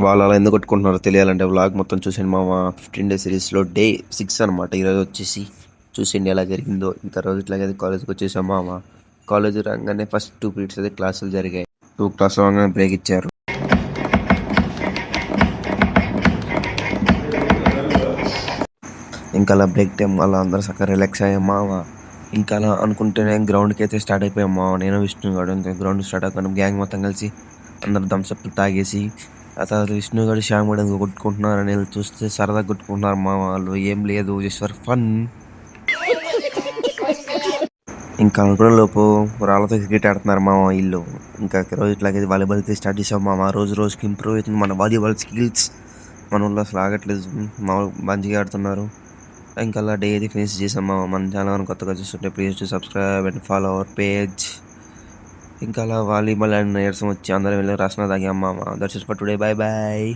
వాళ్ళు అలా ఎందుకు కొట్టుకుంటున్నారో తెలియాలంటే వ్లాగ్ మొత్తం చూసేయండి మామ. 15 డేస్ సిరీస్లో డే 6 అనమాట. ఈరోజు వచ్చేసి చూసేయండి ఎలా జరిగిందో. ఇంకా రోజు ఇట్లాగే కాలేజ్కి వచ్చేసాం మామ. కాలేజ్ రాగానే ఫస్ట్ 2 పీరియడ్స్ అయితే క్లాసులు జరిగాయి. 2 క్లాసులు రాగానే బ్రేక్ ఇచ్చారు. ఇంకా అలా బ్రేక్ టైం అలా అందరూ చక్కగా రిలాక్స్ అయ్యాం మామ. ఇంకా అలా అనుకుంటేనే గ్రౌండ్కి అయితే స్టార్ట్ అయిపోయాం మామ. నేను విష్ణు గాడు ఇంకా గ్రౌండ్ స్టార్ట్ అవుతాను. గ్యాంగ్ మొత్తం కలిసి అందరు థమ్స్అప్లు తాగేసి ఆ తర్వాత విష్ణు గారు శ్యామ్ కూడా కొట్టుకుంటున్నారని చూస్తే సరదా కొట్టుకుంటున్నారు మామ. వాళ్ళు ఏం లేదు, జస్ట్ ఫర్ ఫన్. ఇంకా అనుకునే లోపు రాళ్ళతో క్రికెట్ ఆడుతున్నారు మామ ఇల్లు. ఇంకా రోజు ఇట్లాగే వాలీబాల్ అయితే స్టార్ట్ చేసాం మామ. రోజు రోజుకి ఇంప్రూవ్ అవుతుంది మన వాలీబాల్ స్కిల్స్. మన ఊళ్ళో అసలు ఆగట్లేదు, మా మంచిగా ఆడుతున్నారు. ఇంకా అలా డే అయితే ఫినిష్ చేసాం మామ. మన ఛానల్ కొత్తగా చూస్తుంటే please to subscribe and follow our page. ఇంకా అలా వాలీబాల్ అండ్ నీరసం వచ్చి అందరం వెళ్ళి రసన తాగాం మామ. That's it for today. Bye bye.